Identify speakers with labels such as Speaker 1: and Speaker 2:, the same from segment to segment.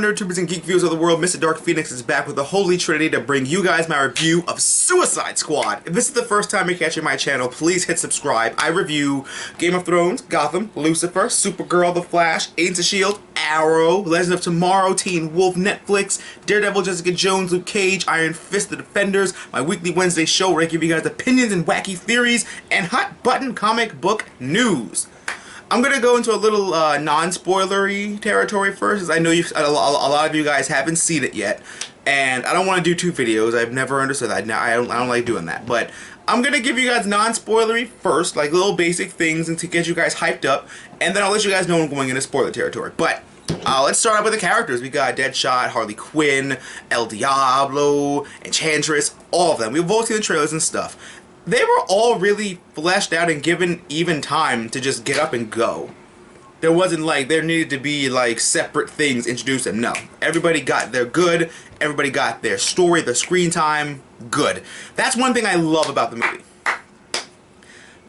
Speaker 1: nerd tubers and geek viewers of the world, Mr. Dark Phoenix is back with the Holy Trinity to bring you guys my review of Suicide Squad. If this is the first time you're catching my channel, please hit subscribe. I review Game of Thrones, Gotham, Lucifer, Supergirl, The Flash, Agents of S.H.I.E.L.D., Arrow, Legends of Tomorrow, Teen Wolf, Netflix, Daredevil, Jessica Jones, Luke Cage, Iron Fist, The Defenders, my weekly Wednesday show where I give you guys opinions and wacky theories, and hot button comic book news. I'm going to go into a little non-spoilery territory first, as I know a lot of you guys haven't seen it yet, and I don't want to do two videos. I've never understood that. I don't like doing that, but I'm going to give you guys non-spoilery first, like little basic things and to get you guys hyped up, and then I'll let you guys know I'm going into spoiler territory. But let's start out with the characters. We got Deadshot, Harley Quinn, El Diablo, Enchantress, all of them. We've all seen the trailers and stuff. They were all really fleshed out and given even time to just get up and go. There wasn't like there needed to be like separate things introduced them. No, everybody got their good. Everybody got their story, their screen time. Good. That's one thing I love about the movie.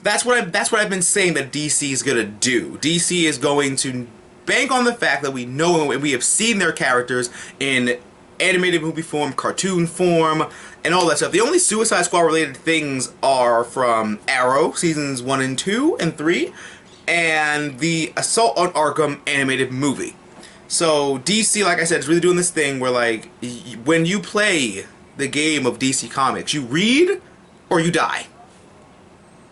Speaker 1: That's what I've been saying that DC is gonna do. DC is going to bank on the fact that we know and we have seen their characters in animated movie form, cartoon form, and all that stuff. The only Suicide Squad related things are from Arrow, seasons 1 and 2 and 3, and the Assault on Arkham animated movie. So DC, like I said, is really doing this thing where like, when you play the game of DC Comics, you read or you die.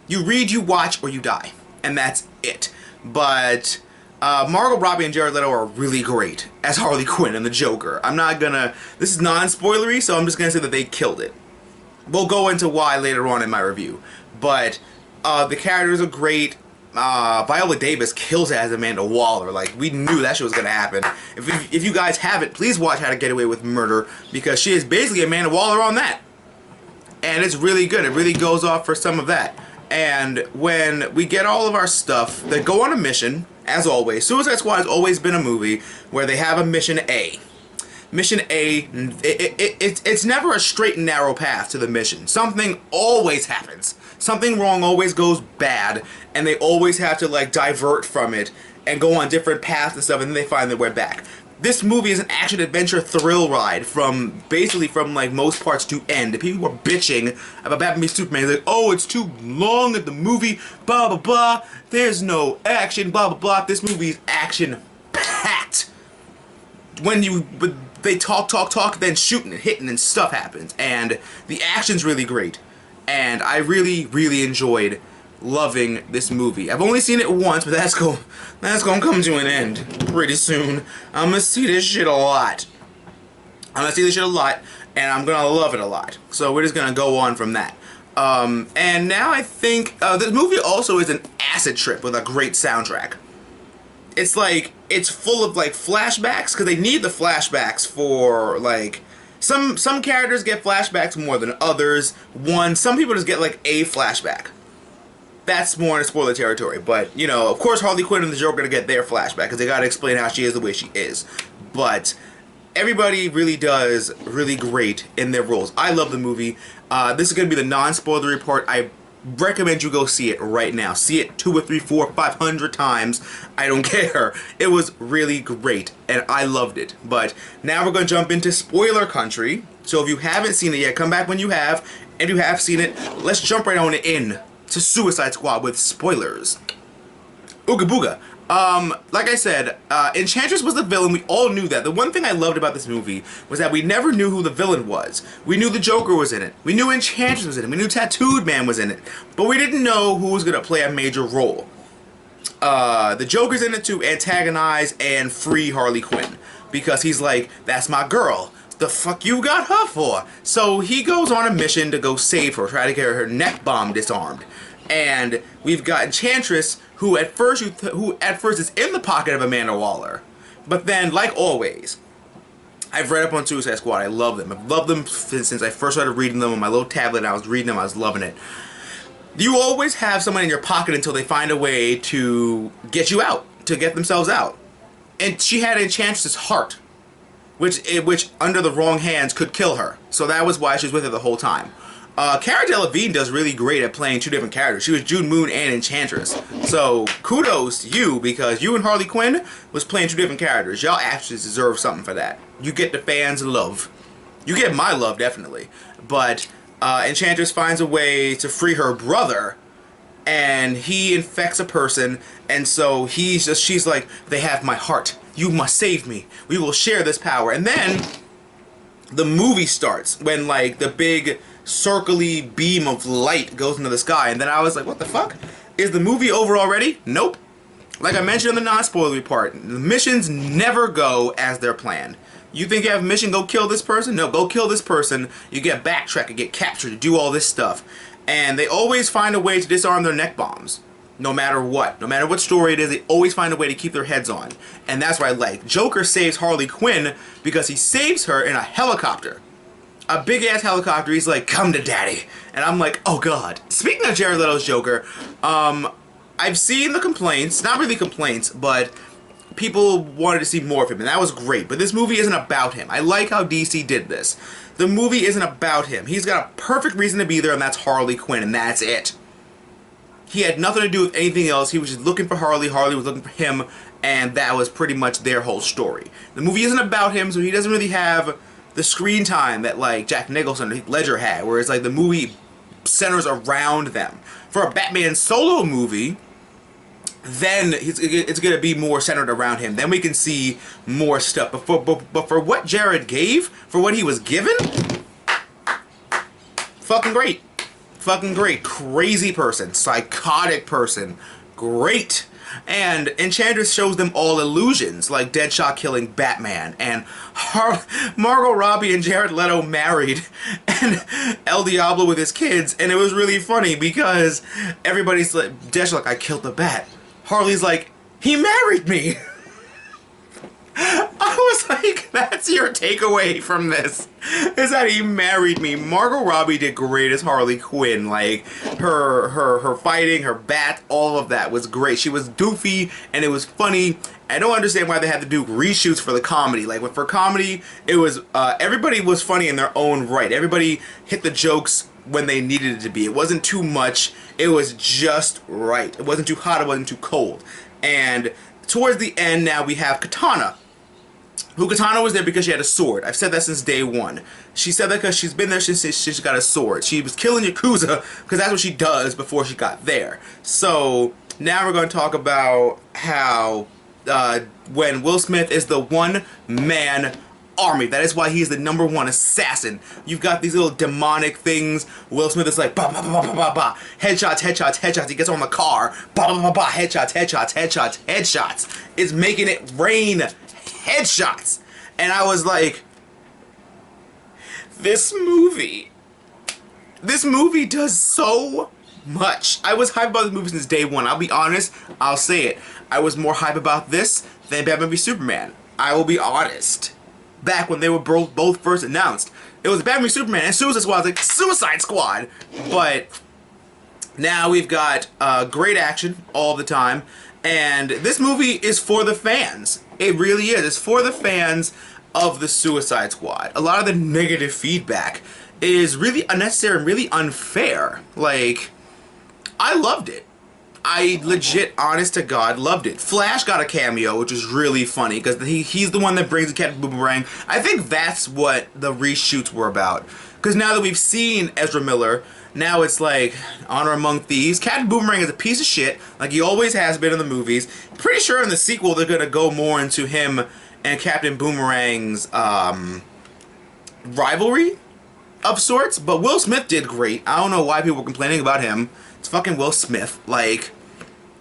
Speaker 1: You read, you watch, or you die. And that's it. But Margot Robbie and Jared Leto are really great as Harley Quinn and the Joker. I'm not gonna, this is non-spoilery, so I'm just gonna say that they killed it. We'll go into why later on in my review. But the characters are great. Viola Davis kills it as Amanda Waller. Like, we knew that shit was gonna happen. If you guys haven't, please watch How to Get Away with Murder, because she is basically Amanda Waller on that. And it's really good. It really goes off for some of that. And when we get all of our stuff, they go on a mission. As always, Suicide Squad has always been a movie where they have a mission A. Mission A, it's never a straight and narrow path to the mission. Something always happens. Something wrong always goes bad, and they always have to like divert from it and go on different paths and stuff, and then they find their way back. This movie is an action-adventure thrill ride from, basically from like most parts to end. The people were bitching about Batman v Superman. Like, oh, it's too long at the movie, blah, blah, blah. There's no action, blah, blah, blah. This movie is action-packed. They talk, then shooting and hitting and stuff happens. And the action's really great. And I really, really enjoyed loving this movie. I've only seen it once, but that's gonna come to an end pretty soon. I'm gonna see this shit a lot. I'm gonna see this shit a lot, and I'm gonna love it a lot. So we're just gonna go on from that. And now I think this movie also is an acid trip with a great soundtrack. It's like, it's full of like flashbacks, because they need the flashbacks for like, some characters get flashbacks more than others. Some people just get like a flashback. That's more in spoiler territory, but, you know, of course Harley Quinn and the Joker are going to get their flashback, because they got to explain how she is the way she is. But everybody really does really great in their roles. I love the movie. This is going to be the non-spoilery part. I recommend you go see it right now. See it 2 or 3, 4, 500 times. I don't care. It was really great, and I loved it. But now we're going to jump into spoiler country. So if you haven't seen it yet, come back when you have. If you have seen it, let's jump right on in to Suicide Squad with spoilers. Ooga booga. Like I said, Enchantress was the villain. We all knew that. The one thing I loved about this movie was that we never knew who the villain was. We knew the Joker was in it. We knew Enchantress was in it. We knew Tattooed Man was in it. But we didn't know who was going to play a major role. The Joker's in it to antagonize and free Harley Quinn, because he's like, that's my girl. The fuck you got her for? So he goes on a mission to go save her, try to get her neck bomb disarmed. And we've got Enchantress, who at first is in the pocket of Amanda Waller, but then, like always, I've read up on Suicide Squad. I love them. I've loved them since I first started reading them on my little tablet. I was reading them. I was loving it. You always have someone in your pocket until they find a way to get you out, to get themselves out. And she had Enchantress's heart, which under the wrong hands could kill her. So that was why she was with her the whole time. Cara Delevingne does really great at playing two different characters. She was June Moon and Enchantress. So kudos to you, because you and Harley Quinn was playing two different characters. Y'all actually deserve something for that. You get the fans' love. You get my love, definitely. But Enchantress finds a way to free her brother, and he infects a person, and so she's like, they have my heart. You must save me. We will share this power. And then the movie starts when like the big circly beam of light goes into the sky, and then I was like, what the fuck? Is the movie over already? Nope. Like I mentioned in the non-spoilery part, the missions never go as they're planned. You think you have a mission, go kill this person? No, go kill this person. You get backtracked, you get captured, you do all this stuff. And they always find a way to disarm their neck bombs. No matter what. No matter what story it is, they always find a way to keep their heads on. And that's what I like. Joker saves Harley Quinn because he saves her in a helicopter. A big-ass helicopter. He's like, come to daddy. And I'm like, oh god. Speaking of Jared Leto's Joker, I've seen the complaints. Not really complaints, but people wanted to see more of him, and that was great. But this movie isn't about him. I like how DC did this. The movie isn't about him. He's got a perfect reason to be there, and that's Harley Quinn, and that's it. He had nothing to do with anything else. He was just looking for Harley. Harley was looking for him, and that was pretty much their whole story. The movie isn't about him, so he doesn't really have the screen time that like Jack Nicholson or Ledger had, whereas like the movie centers around them. For a Batman solo movie, then it's going to be more centered around him. Then we can see more stuff. But for what Jared gave, for what he was given, fucking great. Fucking great. Crazy person. Psychotic person. Great. And Enchantress shows them all illusions, like Deadshot killing Batman, and Margot Robbie and Jared Leto married, and El Diablo with his kids, and it was really funny because everybody's like, Deadshot's like, I killed the bat. Harley's like, he married me. I was like, that's your takeaway from this, is that he married me. Margot Robbie did great as Harley Quinn. Like, her fighting, her bat, all of that was great. She was goofy, and it was funny. I don't understand why they had to do reshoots for the comedy. Like, for comedy, it was, everybody was funny in their own right. Everybody hit the jokes when they needed it to be. It wasn't too much. It was just right. It wasn't too hot. It wasn't too cold. And towards the end, now we have Katana. Katana was there because she had a sword. I've said that since day one. She said that because she's been there since she got a sword. She was killing Yakuza because that's what she does before she got there. So now we're going to talk about how when Will Smith is the one-man army. That is why he's the #1 assassin. You've got these little demonic things. Will Smith is like, ba ba ba ba ba ba, headshots, headshots, headshots. He gets on the car, ba ba ba ba, headshots, headshots, headshots, headshots. It's making it rain headshots. And I was like, this movie does so much. I was hyped about this movie since day one. I'll be honest, I'll say it. I was more hyped about this than Batman v Superman. I will be honest. Back when they were both first announced, it was Batman v Superman and Suicide Squad. I was like, Suicide Squad! But now we've got great action all the time, and this movie is for the fans. It really is. It's for the fans of the Suicide Squad. A lot of the negative feedback is really unnecessary and really unfair. Like, I loved it. I legit, honest to God, loved it. Flash got a cameo, which was really funny, because he's the one that brings the Captain Boomerang. I think that's what the reshoots were about. Because now that we've seen Ezra Miller, now it's like, Honor Among Thieves. Captain Boomerang is a piece of shit, like he always has been in the movies. Pretty sure in the sequel they're going to go more into him and Captain Boomerang's rivalry of sorts. But Will Smith did great. I don't know why people were complaining about him. It's fucking Will Smith. Like,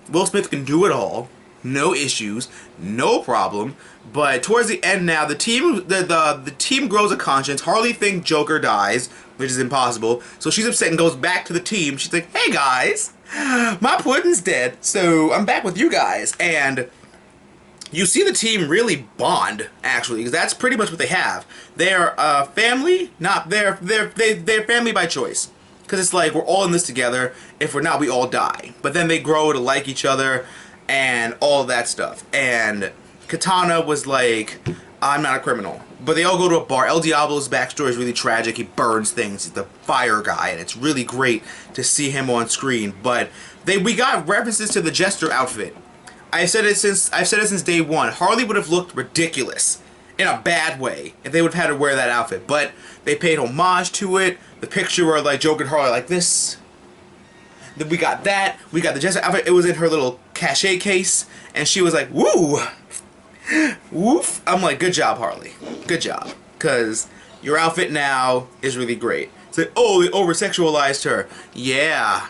Speaker 1: Will Smith can do it all. No issues. No problem. But towards the end now, the team grows a conscience. Harley thinks Joker dies, which is impossible. So she's upset and goes back to the team. She's like, hey guys, my pudding's dead, so I'm back with you guys. And you see the team really bond, actually, because that's pretty much what they have. They're family, they're family by choice. Because it's like, we're all in this together. If we're not, we all die. But then they grow to like each other and all that stuff. And Katana was like, I'm not a criminal. But they all go to a bar. El Diablo's backstory is really tragic. He burns things. He's the fire guy, and it's really great to see him on screen. But we got references to the Jester outfit. I've said it since day one. Harley would have looked ridiculous in a bad way if they would have had to wear that outfit. But they paid homage to it. The picture where like Joker and Harley like this. Then we got that. We got the Jester outfit. It was in her little cachet case, and she was like, "Woo, woof." I'm like, "Good job, Harley. Good job." Because your outfit now is really great. It's like, oh, they over-sexualized her. Yeah.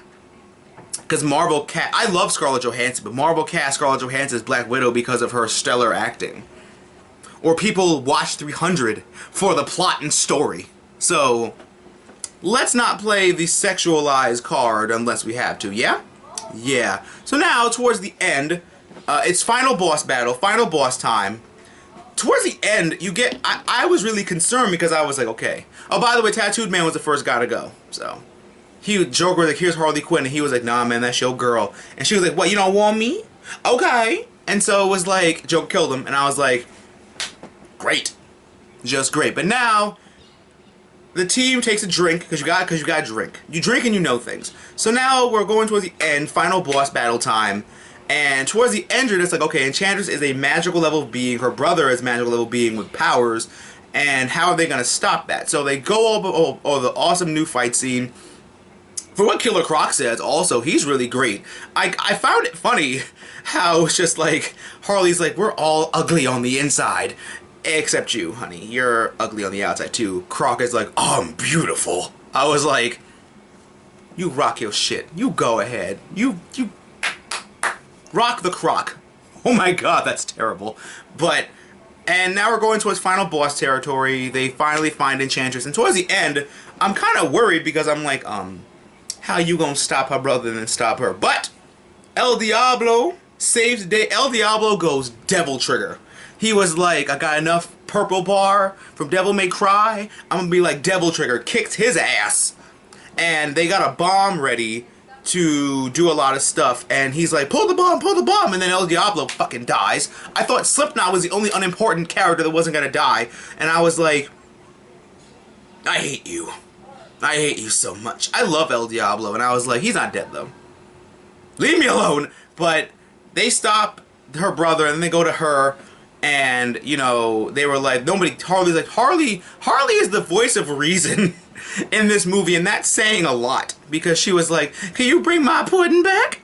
Speaker 1: Because Marvel cast... I love Scarlett Johansson, but Marvel cast Scarlett Johansson as Black Widow because of her stellar acting. Or people watch 300 for the plot and story. So, let's not play the sexualized card unless we have to, yeah? Yeah. So now, towards the end, it's final boss battle, final boss time. Towards the end, you get... I was really concerned because I was like, okay. Oh, by the way, Tattooed Man was the first guy to go, so... Joker was like, here's Harley Quinn, and he was like, nah, man, that's your girl. And she was like, what, you don't want me? Okay. And so it was like, Joker killed him, and I was like, great. Just great. But now, the team takes a drink, because you got to drink. You drink and you know things. So now we're going towards the end, final boss battle time. And towards the end, it's like, okay, Enchantress is a magical level being, her brother is a magical level being with powers, and how are they going to stop that? So they go over the awesome new fight scene. For what Killer Croc says, also, he's really great. I found it funny how it's just like, Harley's like, we're all ugly on the inside. Except you, honey. You're ugly on the outside, too. Croc is like, oh, I'm beautiful. I was like, you rock your shit. You go ahead. You rock the Croc. Oh my god, that's terrible. And now we're going towards final boss territory. They finally find Enchantress. And towards the end, I'm kind of worried because I'm like, how you gonna stop her brother and then stop her? But El Diablo saves the day. El Diablo goes Devil Trigger. He was like, I got enough purple bar from Devil May Cry. I'm gonna be like Devil Trigger. Kicked his ass. And they got a bomb ready to do a lot of stuff. And he's like, pull the bomb, pull the bomb. And then El Diablo fucking dies. I thought Slipknot was the only unimportant character that wasn't gonna die. And I was like, I hate you. I hate you so much. I love El Diablo, and I was like, he's not dead, though. Leave me alone! But they stop her brother, and then they go to her, and, you know, they were like, Harley's like, Harley is the voice of reason in this movie, and that's saying a lot, because she was like, can you bring my pudding back?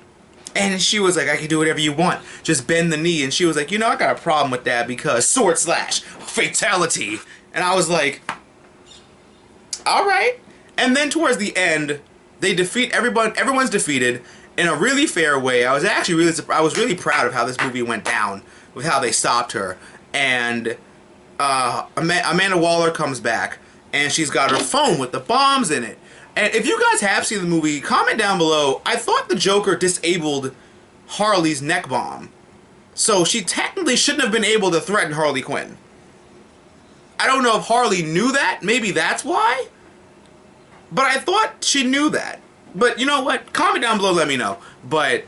Speaker 1: And she was like, I can do whatever you want. Just bend the knee. And she was like, you know, I got a problem with that, because sword slash, fatality. And I was like, alright. And then towards the end, they defeat everyone. Everyone's defeated in a really fair way. I was really proud of how this movie went down with how they stopped her. And Amanda Waller comes back, and she's got her phone with the bombs in it. And if you guys have seen the movie, comment down below. I thought the Joker disabled Harley's neck bomb, so she technically shouldn't have been able to threaten Harley Quinn. I don't know if Harley knew that. Maybe that's why. But I thought she knew that. But you know what? Comment down below, let me know. But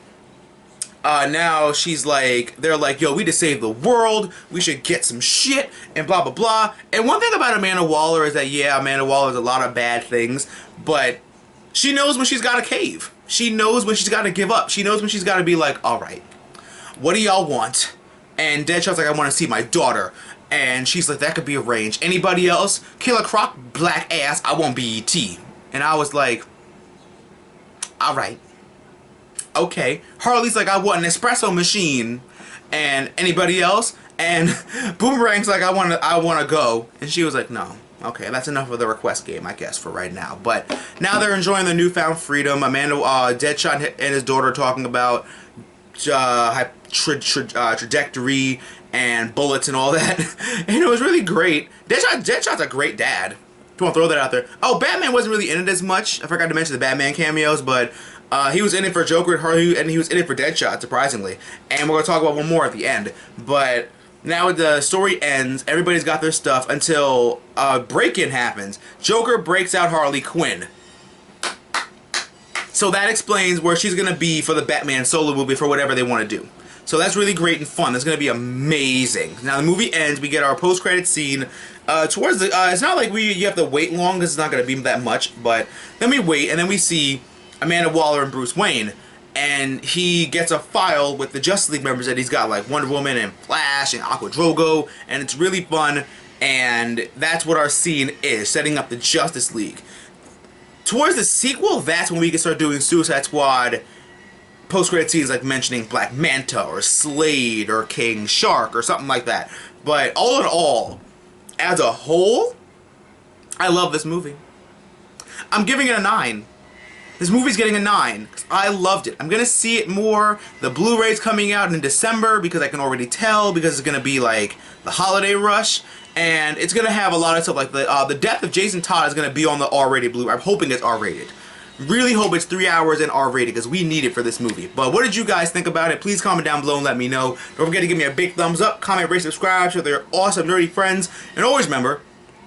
Speaker 1: now she's like, they're like, yo, we just saved the world. We should get some shit and blah, blah, blah. And one thing about Amanda Waller is that, yeah, Amanda Waller does a lot of bad things. But she knows when she's got to cave. She knows when she's got to give up. She knows when she's got to be like, all right, what do y'all want? And Deadshot's like, I want to see my daughter. And she's like, that could be arranged. Anybody else? Killer Croc, black ass, I want BET. And I was like, alright. Okay. Harley's like, I want an espresso machine. And anybody else? And Boomerang's like, I wanna go. And she was like, no. Okay, that's enough of the request game, I guess, for right now. But now they're enjoying their newfound freedom. Deadshot and his daughter talking about trajectory and bullets and all that. And it was really great. Deadshot's a great dad. Just want to throw that out there. Oh, Batman wasn't really in it as much. I forgot to mention the Batman cameos, but he was in it for Joker and Harley, and he was in it for Deadshot, surprisingly. And we're going to talk about one more at the end. But now the story ends. Everybody's got their stuff until a break-in happens. Joker breaks out Harley Quinn. So that explains where she's going to be for the Batman solo movie for whatever they want to do. So that's really great and fun. That's going to be amazing. Now the movie ends. We get our post-credit scene. Towards the, it's not like you have to wait long because it's not going to be that much. But then we wait, and then we see Amanda Waller and Bruce Wayne. And he gets a file with the Justice League members that he's got, like Wonder Woman and Flash and Aqua Drogo, and it's really fun. And that's what our scene is, setting up the Justice League. Towards the sequel, that's when we can start doing Suicide Squad post-credit scenes, like mentioning Black Manta or Slade or King Shark or something like that. But all in all, as a whole, I love this movie. I'm giving it a 9. This movie's getting a 9. I loved it. I'm going to see it more. The Blu-ray's coming out in December because I can already tell, because it's going to be like the holiday rush. And it's going to have a lot of stuff like the death of Jason Todd is going to be on the R-rated Blu-ray. I'm hoping it's R-rated. Really hope it's 3 hours and R-rated because we need it for this movie. But what did you guys think about it? Please comment down below and let me know. Don't forget to give me a big thumbs up, comment, rate, subscribe, show their awesome nerdy friends. And always remember,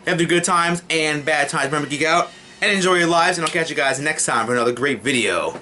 Speaker 1: have the good times and bad times. Remember, geek out and enjoy your lives, and I'll catch you guys next time for another great video.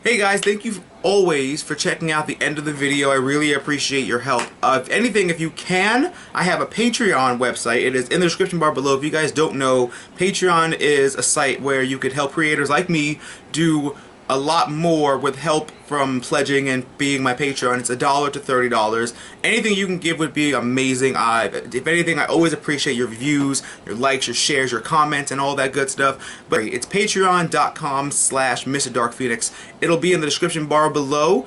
Speaker 1: Hey guys, thank you always for checking out the end of the video. I really appreciate your help. If anything, if you can, I have a Patreon website. It is in the description bar below. If you guys don't know, Patreon is a site where you could help creators like me do a lot more with help from pledging and being my Patreon. It's $1 to $30. Anything you can give would be amazing. If anything, I always appreciate your views, your likes, your shares, your comments, and all that good stuff. But it's patreon.com/MrDarkPhoenix. It'll be in the description bar below.